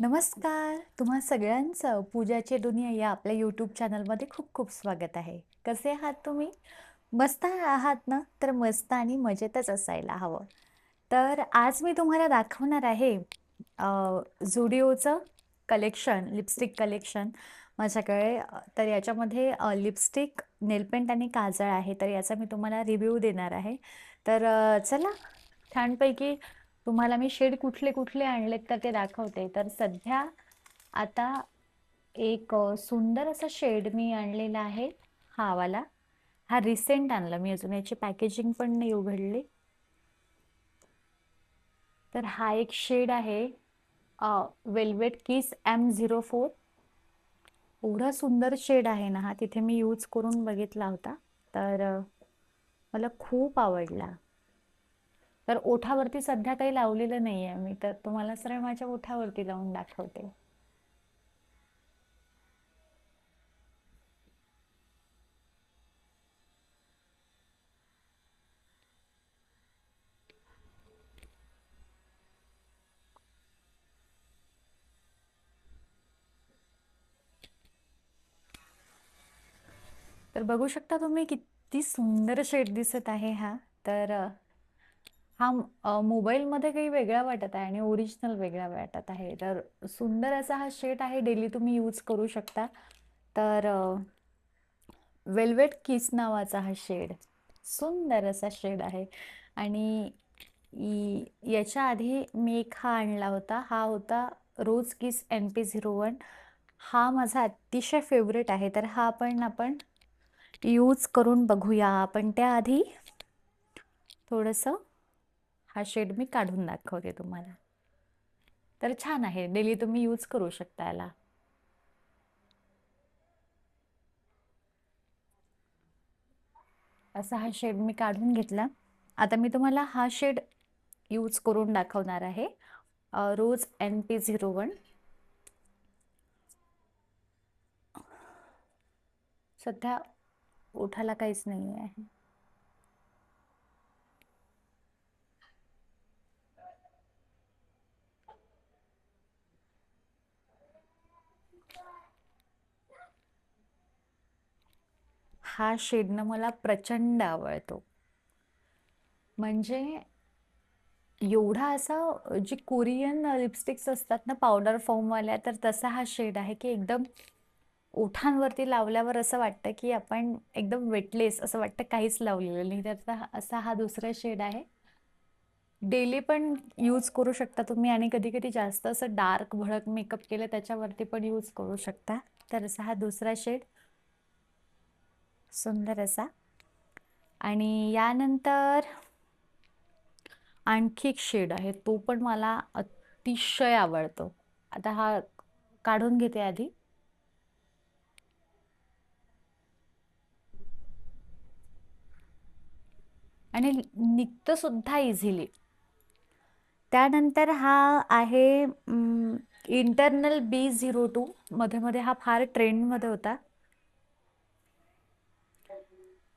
नमस्कार. तुम्हा सगळ्यांचं पूजाची दुनिया या आपल्या यूट्यूब चॅनलमध्ये खूप खूप स्वागत आहे. कसे आहात तुम्ही? मस्त आहात ना? तर मस्त आणि मजेतच असायला हवं. तर आज मी तुम्हाला दाखवणार आहे अ, Zudioचं कलेक्शन, लिपस्टिक कलेक्शन माझ्याकडे. तर याच्यामध्ये लिपस्टिक, नेलपेंट आणि काजळ आहे. तर याचा मी तुम्हाला रिव्ह्यू देणार आहे. तर चला छानपैकी तुम्हाला मी शेड कुठले कुठले आणलेत तर ते दाखवते. तर सध्या आता एक सुंदर असा शेड मी आणलेला आहे. हा वाला. हा रिसेंट आणला मी, अजून याची पॅकेजिंग पण नाही उघडली. तर हा एक शेड आहे वेल्वेट किस M04. एवढा सुंदर शेड आहे ना हा, तिथे मी यूज करून बघितला होता. तर मला खूप आवडला. तर ओठावरती सध्या काही लावलेलं नाहीये मी, तर तुम्हाला सरळ माझ्या ओठावरती लावून दाखवते. तर बघू शकता तुम्ही किती सुंदर शेड दिसत आहे हा. तर हा मोबाईलमध्ये काही वेगळा वाटत आहे आणि ओरिजिनल वेगळा वाटत आहे. तर सुंदर असा हा शेड आहे, डेली तुम्ही यूज करू शकता. तर वेल्वेट किस नावाचा हा शेड, सुंदर असा शेड आहे. आणि याच्या आधी मी एक हा आणला होता, हा होता रोज किस NP01. हा माझा अतिशय फेवरेट आहे. तर हा आपण यूज करून बघूया. आपण त्याआधी थोडंसं हा शेड मी काढून दाखवते तुम्हाला. तर छान आहे, डेली तुम्ही यूज करू शकता याला. असा हा शेड मी काढून घेतला. आता मी तुम्हाला हा शेड यूज करून दाखवणार आहे. रोज NP01. सध्या ओठाला काहीच नाही आहे. हा शेड ना मला प्रचंड आवडतो. म्हणजे एवढा असा जी कोरियन लिपस्टिक्स असतात ना पावडर फॉर्मवाल्या, तर तसा हा शेड आहे की एकदम ओठांवरती लावल्यावर असं वाटतं की आपण एकदम वेटलेस, असं वाटतं काहीच लावलेलं नाही. त्याचा असा हा दुसरा शेड आहे. डेली पण यूज करू शकता तुम्ही आणि कधी कधी जास्त असं डार्क भडक मेकअप केलं त्याच्यावरती पण यूज करू शकता. तर असा हा दुसरा शेड, सुंदर असा. आणि यानंतर आणखी एक शेड आहे, तो पण मला अतिशय आवडतो. आता हा काढून घेते आधी. आणि निघतं सुद्धा इझिली. त्यानंतर हा आहे इंटरनल B02. मध्ये मध्ये हा फार ट्रेंडमध्ये होता.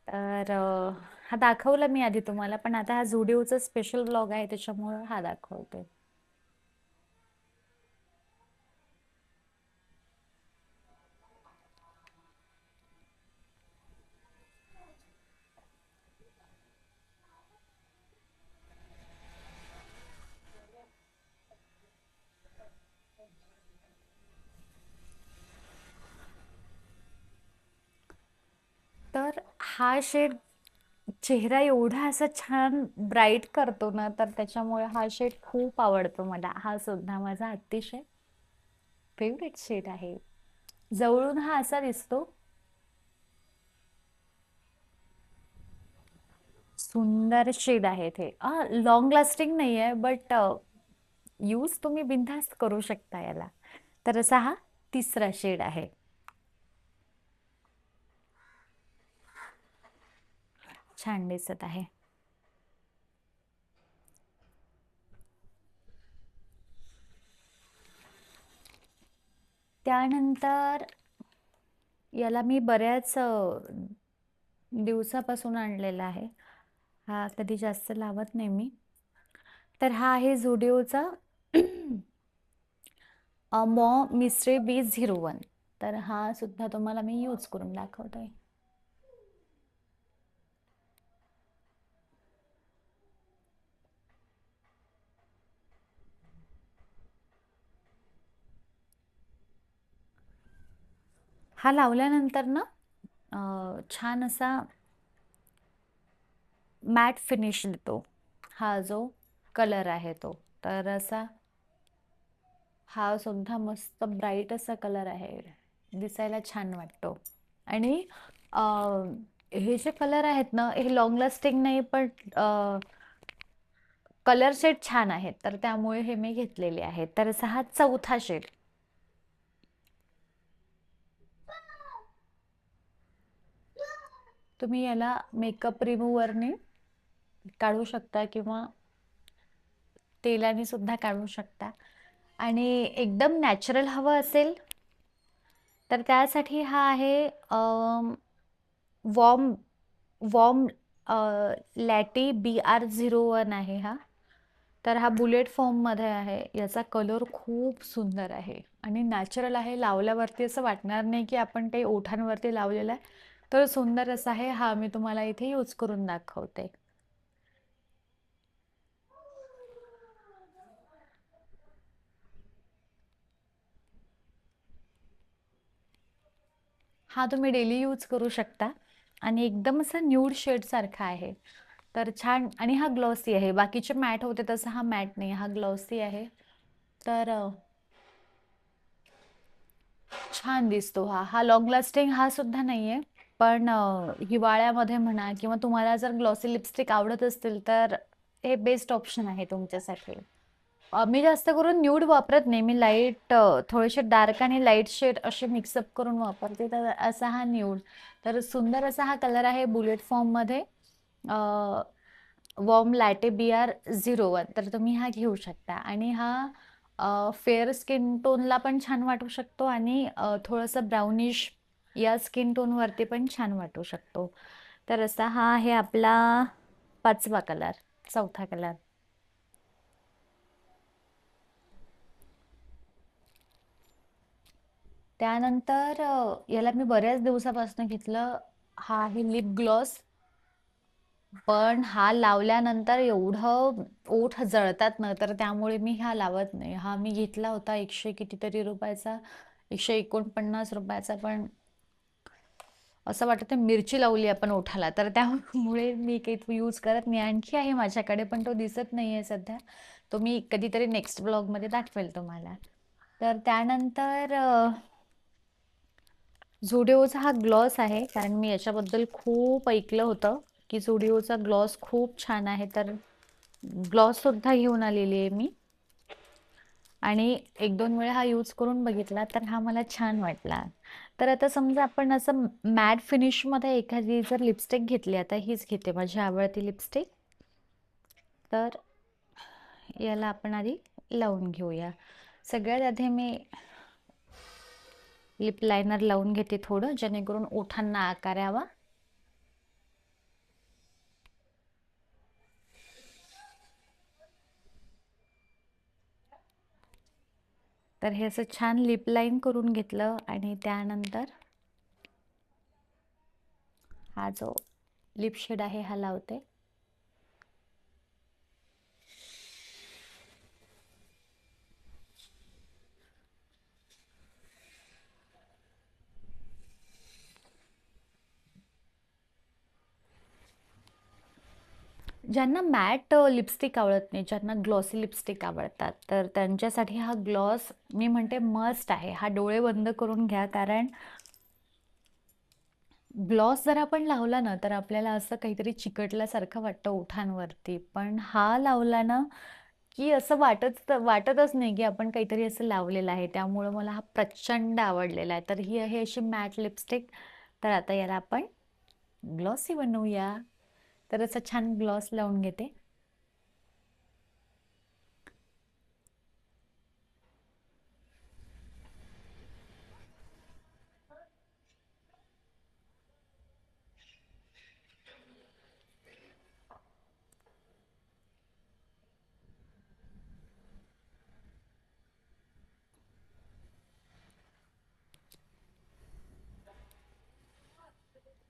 तर हा दाखवला मी आधी तुम्हाला, पण आता हा झुडिओचा स्पेशल ब्लॉग आहे त्याच्यामुळे हा दाखवते. तर हा शेड चेहरा एवढा असा छान ब्राईट करतो ना, तर त्याच्यामुळे हा शेड खूप आवडतो मला. हा सुद्धा माझा अतिशय फेवरेट शेड आहे. जवळून हा असा दिसतो, सुंदर शेड आहे ते. लॉंग लास्टिंग नाही आहे, बट यूज तुम्ही बिनधास्त करू शकता याला. तर असा हा तिसरा शेड आहे. छान दिसत आहे. त्यानंतर याला मी बऱ्याच दिवसापासून आणलेला आहे. हा कधी जास्त लावत नाही मी. तर हा आहे झुडिओचा मॉ मिस्ट्री B01. तर हा सुद्धा तुम्हाला मी यूज करून दाखवतोय. हा लावल्यानंतर ना छान असा मॅट फिनिश देतो. हा जो कलर आहे तो, तर असा हा सुद्धा मस्त ब्राईट असा कलर आहे, दिसायला छान वाटतो. आणि हे जे कलर आहेत ना, हे लॉंग लास्टिंग नाही, पण कलर शेड छान आहेत, तर त्यामुळे हे मी घेतलेले आहेत. तर असा हा चौथा शेड. तुम्ही याला मेकअप रिमूव्हरने काढू शकता किंवा तेलाने सुद्धा काढू शकता. आणि एकदम नॅचरल हवं असेल तर त्यासाठी हा आहे वॉर्म वॉर्म लॅटी BR01 आहे हा. तर हा बुलेट फॉर्ममध्ये आहे. याचा कलर खूप सुंदर आहे आणि नॅचरल आहे. लावल्यावरती असं वाटणार नाही की आपण काही ओठांवरती लावलेलं आहे. तर सुंदर असा आहे. हा मी तुम्हाला इथे यूज करून दाखवते. हा तुम्ही डेली यूज करू शकता आणि एकदम असा न्यूड शेड सारखा आहे. तर छान. आणि हा ग्लॉसी आहे. बाकीचे मॅट होते तसं हा मॅट नाही, हा ग्लॉसी आहे. तर छान दिसतो हा. हा लॉंग लास्टिंग हा सुद्धा नाहीये, पण हिवाळ्यामध्ये म्हणा किंवा तुम्हाला जर ग्लॉसी लिपस्टिक आवडत असतील तर हे बेस्ट ऑप्शन आहे तुमच्यासाठी. मी जास्त करून न्यूड वापरत नाही. मी लाईट, थोडेसे डार्क आणि लाईट शेड असे मिक्सअप करून वापरते. तर असा हा न्यूड. तर सुंदर असा हा कलर आहे बुलेट फॉर्ममध्ये. Warm latte BR01. तर तुम्ही हा घेऊ शकता. आणि हा फेअर स्किन टोनला पण छान वाटू शकतो आणि थोडंसं ब्राउनिश या स्किन टोनवरती पण छान वाटू शकतो. तर असा हा आहे आपला 5वा कलर, चौथा कलर. त्यानंतर याला मी बऱ्याच दिवसापासून घेतलं. हा आहे लिप ग्लॉस. पण हा लावल्यानंतर एवढं ओठ जळतात ना, तर त्यामुळे मी हा लावत नाही. हा मी घेतला होता 100 कितीतरी रुपयाचा, 149 रुपयाचा. पण असं वाटतं मिरची लावली आपण ओठाला, तर त्यामुळे मी काही तो यूज करत नाही. आणखी आहे माझ्याकडे, पण तो दिसत नाही आहे सध्या. तो मी कधीतरी नेक्स्ट ब्लॉगमध्ये दाखवेल तुम्हाला. तर त्यानंतर झुडिओचा हा ग्लॉस आहे, कारण मी याच्याबद्दल खूप ऐकलं होतं की झुडिओचा ग्लॉस खूप छान आहे. तर ग्लॉस सुद्धा घेऊन आलेली आहे मी आणि 1-2 वेळा हा यूज करून बघितला, तर हा मला छान वाटला. तर आता समजा आपण असं मॅट फिनिशमध्ये एखादी जर लिपस्टिक घेतली, आता हीच घेते माझी आवडती लिपस्टिक. तर याला आपण आधी लावून घेऊया. सगळ्यात आधी मी लिप लायनर लावून घेते थोडं, जेणेकरून ओठांना आकार यावा. तर हे असं छान लिप लाईन करून घेतलं आणि त्यानंतर हा जो लिप शेड आहे हा लावते. ज्यांना मॅट लिपस्टिक आवडत नाही, ज्यांना ग्लॉसी लिपस्टिक आवडतात, तर त्यांच्यासाठी हा ग्लॉस मी म्हणते मस्ट आहे. हा डोळे बंद करून घ्या, कारण ग्लॉस जर आपण लावला ना, तर आपल्याला असं काहीतरी चिकटल्यासारखं वाटतं ओठांवरती. पण हा लावला ना, की असं वाटतच नाही की आपण काहीतरी असं लावलेलं आहे. त्यामुळं मला हा प्रचंड आवडलेला आहे. तर ही आहे अशी मॅट लिपस्टिक. तर आता याला आपण ग्लॉसी बनवूया. तर असं छान ग्लॉस लावून घेते.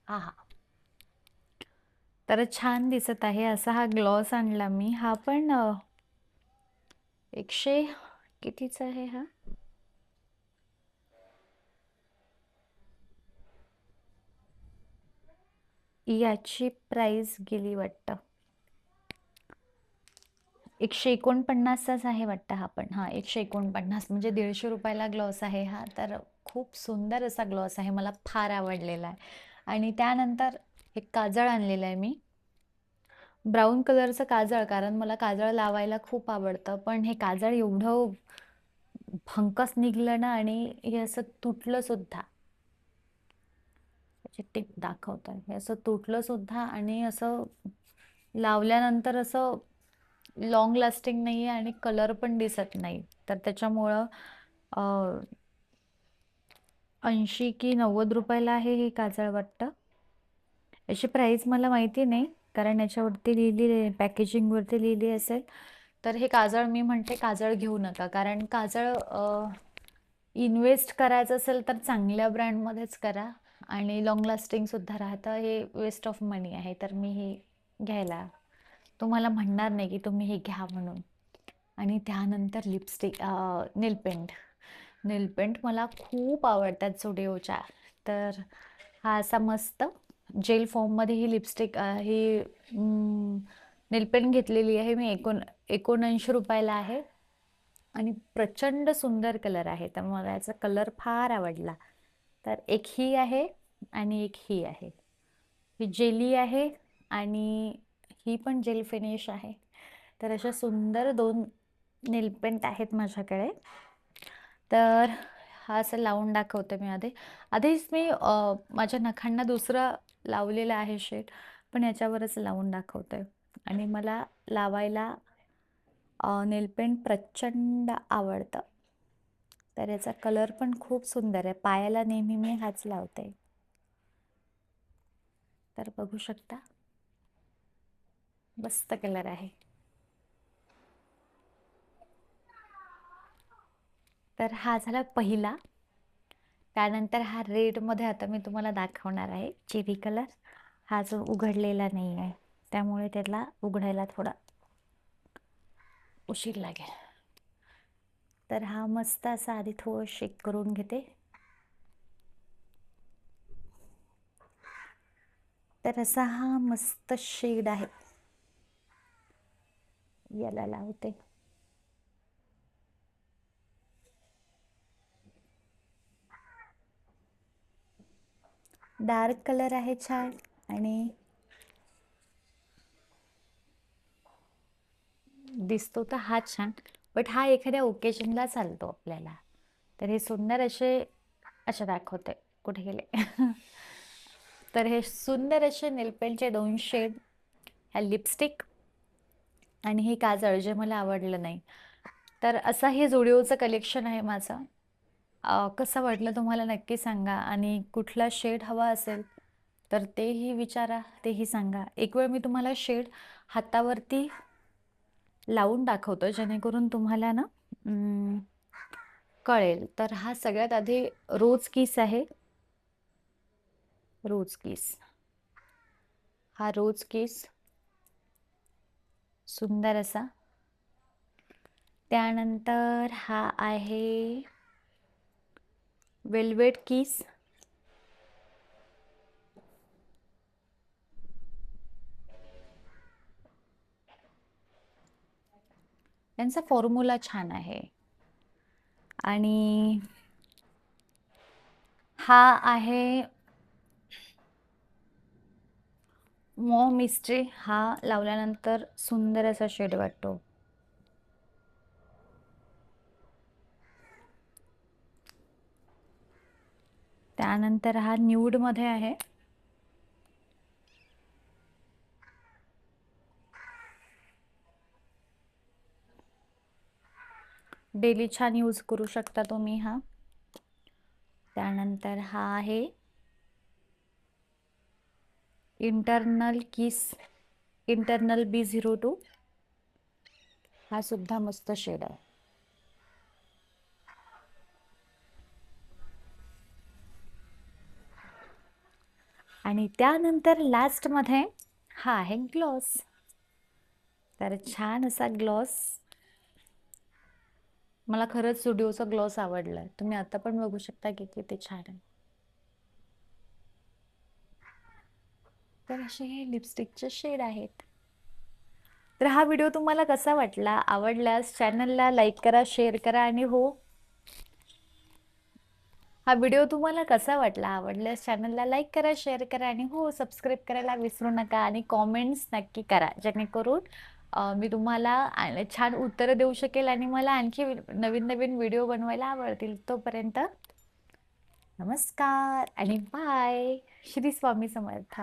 आहा, तर छान दिसत आहे. असा हा ग्लॉस आणला मी. हा पण 100 कितीचा आहे हा? याची प्राइस गेली वाटतं 149चाच आहे वाटतं हा पण. हां, 149 म्हणजे 150 रुपयाला ग्लॉस आहे हा. तर खूप सुंदर असा ग्लॉस आहे. मला फार आवडलेला आहे. आणि त्यानंतर एक काजळ आणलेलं आहे मी. ब्राऊन कलरचं काजळ, कारण मला काजळ लावायला खूप आवडतं. पण हे काजळ एवढं भंकस निघालं ना, आणि हे असं तुटलं सुद्धा. त्याची टिप दाखवतोय. हे असं तुटलं सुद्धा आणि असं लावल्यानंतर असं लॉंग लास्टिंग नाही आहे आणि कलर पण दिसत नाही. तर त्याच्यामुळं 80 की 90 रुपयाला आहे हे काजळ वाटतं. याची प्राईस मला माहिती नाही, कारण याच्यावरती लिहिली, पॅकेजिंगवरती लिहिली असेल. तर हे काजळ मी म्हणते काजळ घेऊ नका, कारण काजळ इन्व्हेस्ट करायचं असेल तर चांगल्या ब्रँडमध्येच करा आणि लॉंग लास्टिंगसुद्धा राहतं. हे वेस्ट ऑफ मनी आहे. तर मी हे घ्यायला तुम्हाला म्हणणार नाही की तुम्ही हे घ्या म्हणून. आणि त्यानंतर लिपस्टिक, नेलपेंट. नेलपेंट मला खूप आवडतात झुडिओच्या. तर हा असा मस्त जेल फॉर्ममध्ये ही लिपस्टिक, ही नेलपेंट घेतलेली आहे मी. 79 रुपयाला आहे आणि प्रचंड सुंदर कलर आहे. तर मला याचा कलर फार आवडला. तर एक ही आहे आणि एक ही आहे. ही जेली आहे आणि ही पण जेल फिनिश आहे. तर अशा सुंदर 2 नेलपेंट आहेत माझ्याकडे. तर हा असं लावून दाखवते मी आधीच मी माझ्या नखांना दुसरं लावलेलं आहे शेड, पण याच्यावरच लावून दाखवते. आणि मला लावायला नेलपेंट प्रचंड आवडतं. तर याचा कलर पण खूप सुंदर आहे. पायाला नेहमी मी हाच लावते. तर बघू शकता, मस्त कलर आहे. तर हा झाला पहिला. त्यानंतर हा रेडमध्ये आता मी तुम्हाला दाखवणार आहे. चेरी कलर हा जो उघडलेला नाही आहे, त्यामुळे त्याला उघडायला थोडा उशीर लागेल. तर हा मस्त असा आधी थोडं शेक करून घेते. तर असा हा मस्त शेड आहे, याला लावते. डार्क कलर आहे छान. आणि दिसतो तर हा छान, बट हा एखाद्या ओकेजनला चालतो आपल्याला. तर हे सुंदर असे दाखवते. कुठे गेले? तर हे सुंदर असे नेलपेंटचे 2 शेड, ह्या लिपस्टिक आणि हे काजळ जे मला आवडलं नाही. तर असं हे झुडिओचं कलेक्शन आहे माझं. कसं वाटलं तुम्हाला नक्की सांगा. आणि कुठला शेड हवा असेल तर तेही विचारा, तेही सांगा. एक वेळ मी तुम्हाला शेड हातावरती लावून दाखवतो, जेणेकरून तुम्हाला ना कळेल. तर हा सगळ्यात आधी रोज किस आहे. रोज किस, हा रोज किस सुंदर असा. त्यानंतर हा आहे वेल्वेट किस. यांचा फॉर्म्युला छान आहे. आणि हा आहे मॉ मिस्ट्री. हा लावल्यानंतर सुंदर असा शेड वाटतो. त्यानंतर हा न्यूड मध्ये आहे. डेली छान यूज करू शकता तुम्ही हा. त्यानंतर हा आहे इंटरनल किस, इंटरनल B02. हा सुद्धा मस्त शेड आहे. आणि त्यानंतर लास्टमध्ये हा आहे ग्लॉस. तर छान असा ग्लॉस. मला खरंच स्टुडिओचा ग्लॉस आवडलाय. तुम्ही आता पण बघू शकता की किती छान आहे. तर असे हे लिपस्टिकचे शेड आहेत. तर हा व्हिडिओ तुम्हाला कसा वाटला? आवडल्यास चॅनलला लाईक करा, शेअर करा आणि हो, हा व्हिडिओ तुम्हाला कसा वाटला? आवडल्यास चॅनलला लाईक करा, शेअर करा आणि हो, सबस्क्राईब करायला विसरू नका आणि कॉमेंट्स नक्की करा. जेणेकरून मी तुम्हाला छान उत्तरं देऊ शकेल आणि मला आणखी नवीन नवीन व्हिडिओ बनवायला आवडतील. तोपर्यंत नमस्कार आणि बाय. श्री स्वामी समर्थ.